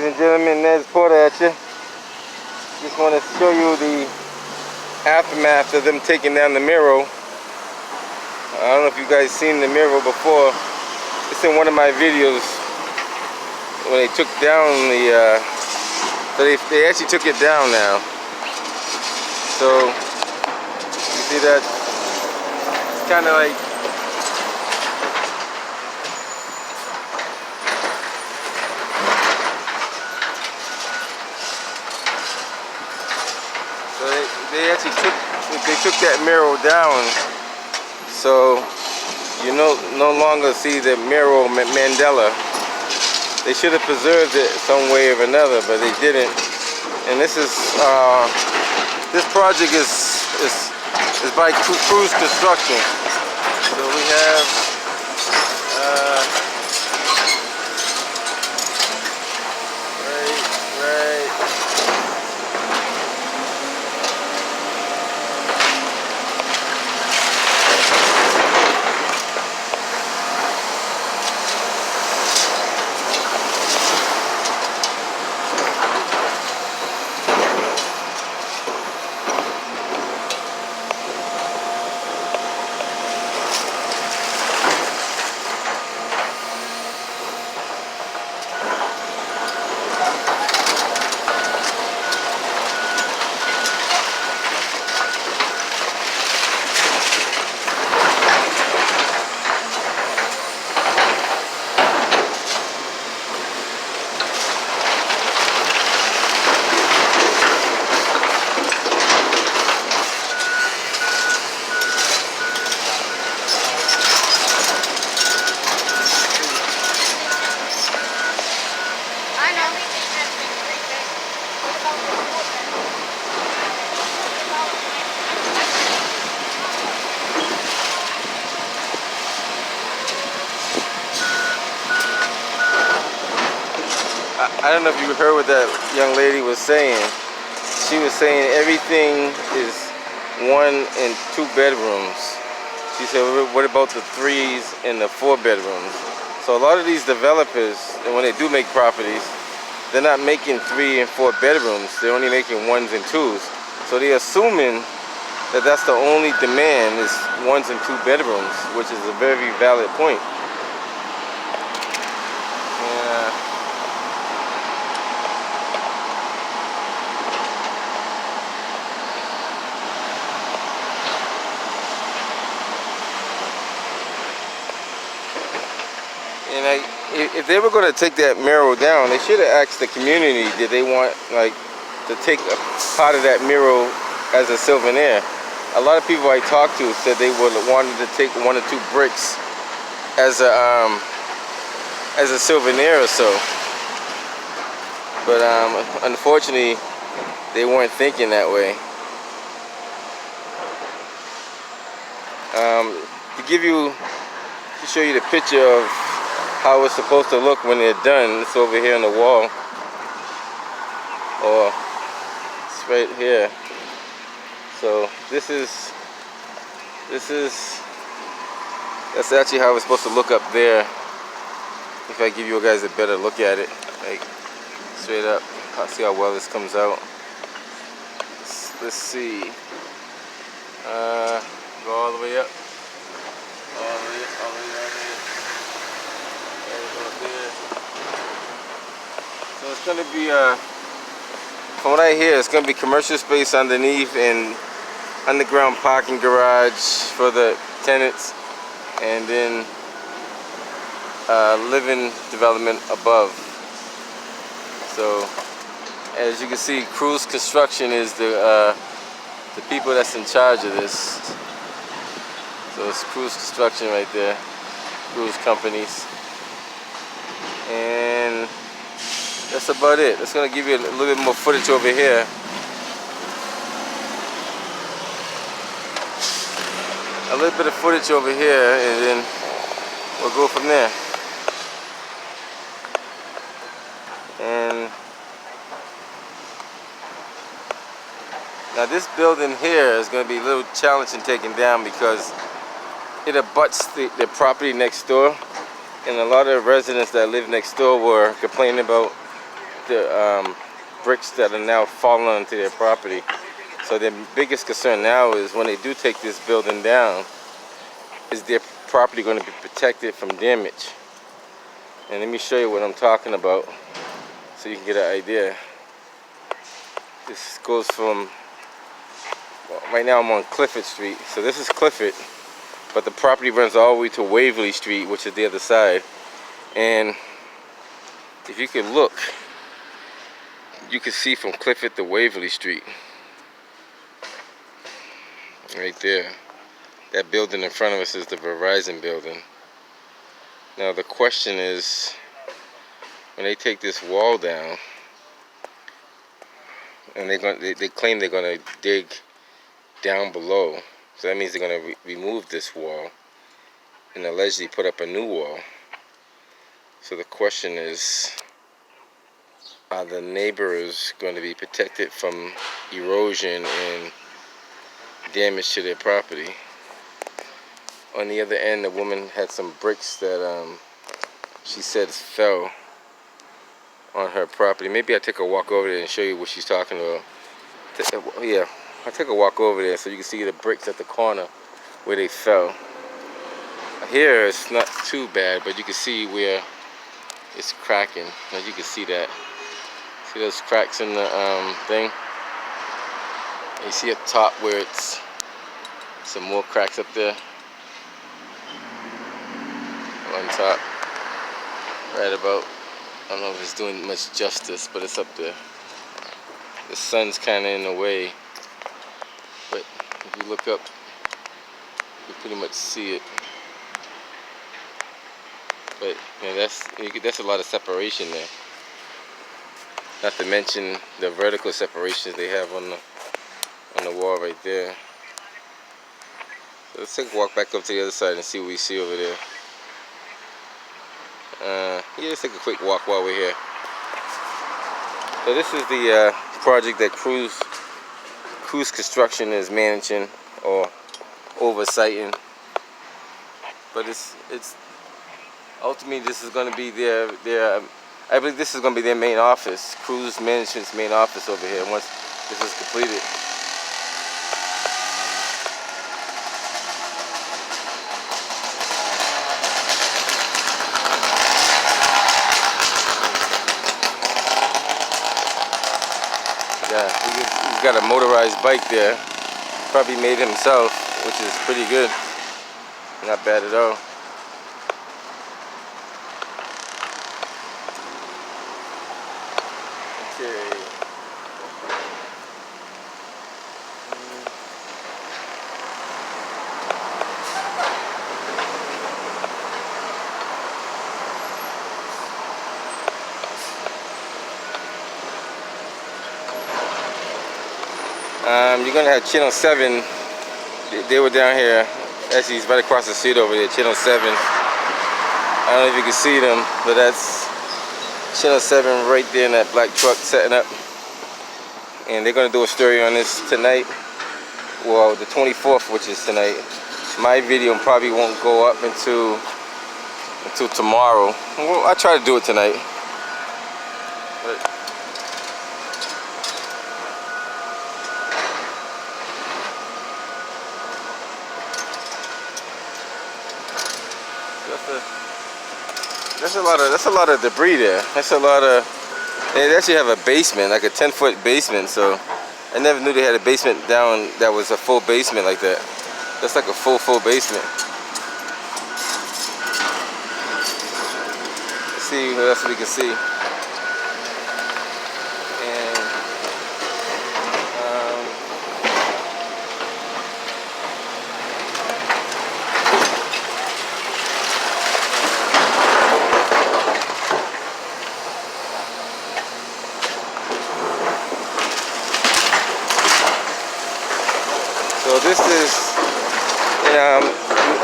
ladies and gentlemen, Ned's Porter at you. Just want to show you the aftermath of them taking down the mural. I don't know if you guys seen the mural before. It's in one of my videos when they took down the so they actually took it down now. So you see that it's kind of like they actually took that mural down, so you no longer see the mural Mandela. They should have preserved it some way or another, but they didn't. And this project is by Cruise Construction. So we have I don't know if you heard what that young lady was saying. She was saying everything is 1 and 2 bedrooms. She said, what about the 3s and the 4 bedrooms? So a lot of these developers, and when they do make properties, they're not making 3 and 4 bedrooms. They're only making 1s and 2s. So they're assuming that that's the only demand is 1s and 2 bedrooms, which is a very valid point. And if they were going to take that mural down, they should have asked the community, did they want to take a part of that mural as a souvenir. A lot of people I talked to said they wanted to take 1 or 2 bricks as a souvenir or so. But unfortunately, they weren't thinking that way. To show you the picture of how it's supposed to look when they're done, it's over here on the wall, or it's right here. So that's actually how it's supposed to look up there. If I give you guys a better look at it, like straight up, I'll see how well this comes out. Let's see. Go all the way up. All the way down there. So it's going to be, from what I hear, it's going to be commercial space underneath and underground parking garage for the tenants, and then living development above. So as you can see, Cruise Construction is the people that's in charge of this. So it's Cruise Construction right there, Cruise Companies. And that's about it. That's going to give you a little bit more footage over here. A little bit of footage over here, and then we'll go from there. And now this building here is going to be a little challenging taking down because it abuts the property next door. And a lot of residents that live next door were complaining about the bricks that are now falling onto their property. So their biggest concern now is when they do take this building down, is their property going to be protected from damage? And let me show you what I'm talking about so you can get an idea. This goes from, well, right now I'm on Clifford Street. So this is Clifford, but the property runs all the way to Waverly Street, which is the other side. And if you could look, you can see from Clifford to Waverly Street. Right there. That building in front of us is the Verizon building. Now the question is, when they take this wall down, and they claim they're going to dig down below, so that means they're going to remove this wall and allegedly put up a new wall. So the question is, are the neighbors going to be protected from erosion and damage to their property? On the other end, the woman had some bricks that she said fell on her property. Maybe I'll take a walk over there and show you what she's talking about. Yeah, I'll take a walk over there so you can see the bricks at the corner where they fell. Here it's not too bad, but you can see where it's cracking. As you can see that. See those cracks in the thing? And you see at the top where it's some more cracks up there. On top, right about, I don't know if it's doing much justice, but it's up there. The sun's kind of in the way, but if you look up, you pretty much see it. But yeah, that's a lot of separation there. Not to mention the vertical separations they have on the wall right there. So let's take a walk back up to the other side and see what we see over there. Yeah, let's take a quick walk while we're here. So this is the project that Cruise Construction is managing or oversighting. But it's ultimately this is going to be their I believe this is going to be their main office, Cruise Management's main office over here once this is completed. Yeah, he's got a motorized bike there, probably made himself, which is pretty good, not bad at all. Okay. You're gonna have Channel 7. They were down here. Actually, it's right across the street over there. Channel 7. I don't know if you can see them, but that's Channel 7 right there in that black truck setting up. And they're gonna do a story on this tonight. Well, the 24th, which is tonight. My video probably won't go up until tomorrow. Well, I'll try to do it tonight. But that's a lot of debris there. That's a lot of. They actually have a basement, like a 10-foot basement. So I never knew they had a basement down that was a full basement like that. That's like a full basement. Let's see what else we can see. So this is,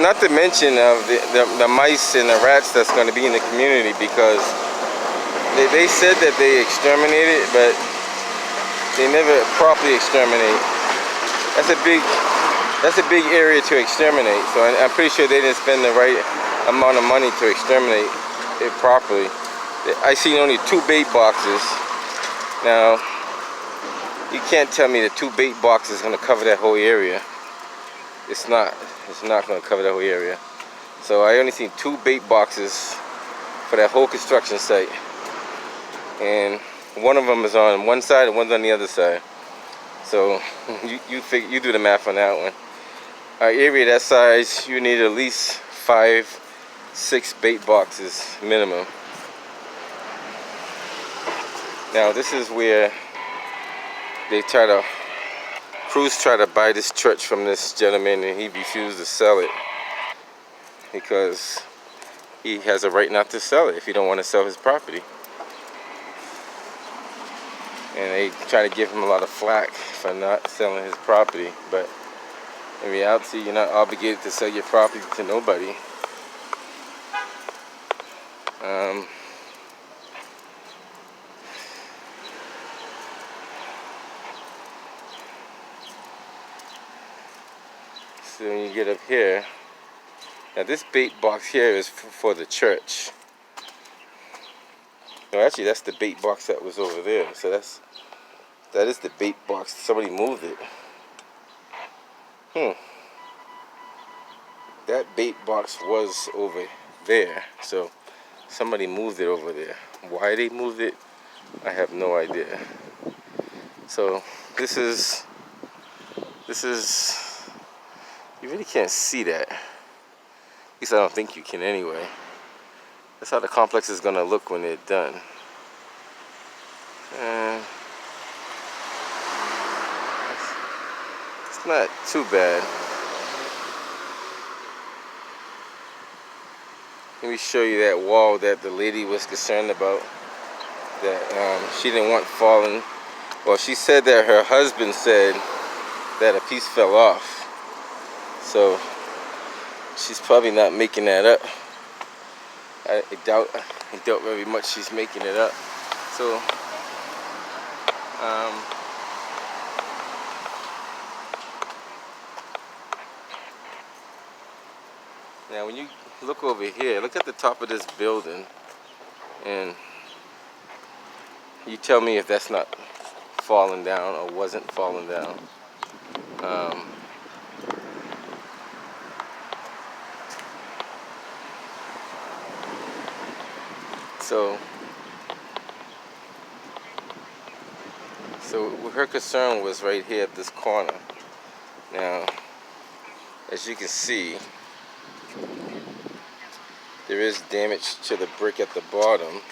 not to mention of the mice and the rats that's going to be in the community, because they said that they exterminated, but they never properly exterminate. That's a big area to exterminate. So I'm pretty sure they didn't spend the right amount of money to exterminate it properly. I seen only 2 bait boxes. Now, you can't tell me that 2 bait boxes is going to cover that whole area. It's not. It's not going to cover that whole area. So I only seen 2 bait boxes for that whole construction site. And one of them is on one side and one's on the other side. So you do the math on that one. Our area that size, you need at least 5, 6 bait boxes minimum. Now this is where Cruz tried to buy this church from this gentleman, and he refused to sell it because he has a right not to sell it if he don't want to sell his property. And they try to give him a lot of flack for not selling his property, but in reality, you're not obligated to sell your property to nobody. So when you get up here, now this bait box here is for the church. No, actually that's the bait box that was over there. So that is the bait box. Somebody moved it. That bait box was over there. So somebody moved it over there. Why they moved it, I have no idea. So this is you really can't see that. At least I don't think you can anyway. That's how the complex is gonna look when they're done. It's not too bad. Let me show you that wall that the lady was concerned about, that she didn't want falling. Well, she said that her husband said that a piece fell off. So she's probably not making that up. I doubt very much she's making it up. So now when you look over here, look at the top of this building, and you tell me if that's not falling down or wasn't falling down. So her concern was right here at this corner. Now, as you can see, there is damage to the brick at the bottom.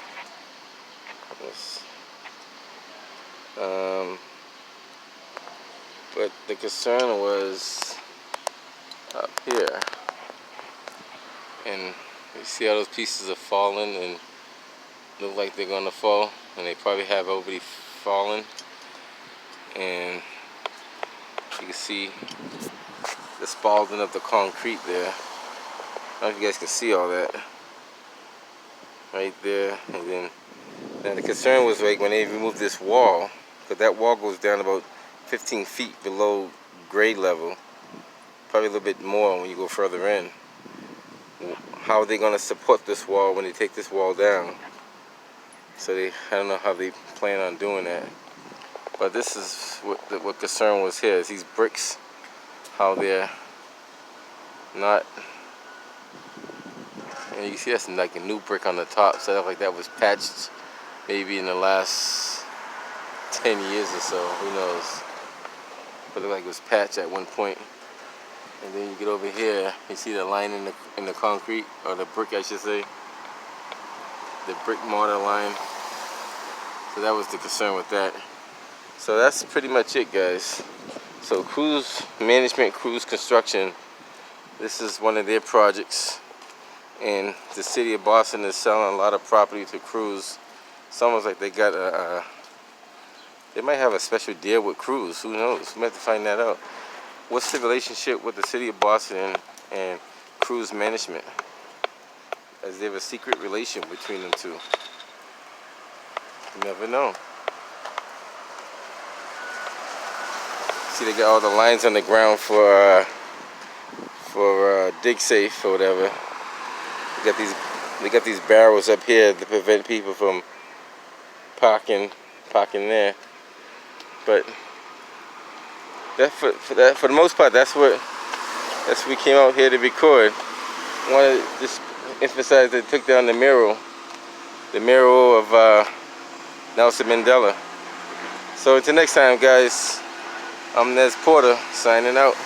But the concern was up here. And you see how those pieces are falling and look like they're gonna fall, and they probably have already fallen. And you can see the spalding of the concrete there. I don't know if you guys can see all that right there. And then now the concern was like when they removed this wall, because that wall goes down about 15 feet below grade level, probably a little bit more when you go further in. How are they going to support this wall when they take this wall down? So I don't know how they plan on doing that. But this is what concern was here, is these bricks, how they're not, and you see that's like a new brick on the top, so that like that was patched maybe in the last 10 years or so, who knows. But it looked like it was patched at one point. And then you get over here, you see the line in the concrete, or the brick I should say, the brick mortar line. So that was the concern with that. So that's pretty much it, guys. So Cruz Management, Cruz Construction, this is one of their projects, and the city of Boston is selling a lot of property to Cruz. It's almost like they got they might have a special deal with Cruz, who knows, we might have to find that out. What's the relationship with the city of Boston and Cruz Management? Is there a secret relation between them two? You never know. See, they got all the lines on the ground for dig safe or whatever. They got these barrels up here to prevent people from parking parking there. But for the most part, that's what we came out here to record. I want to just emphasize that they took down the mural of Nelson Mandela. So until next time, guys, I'm Nez Porter signing out.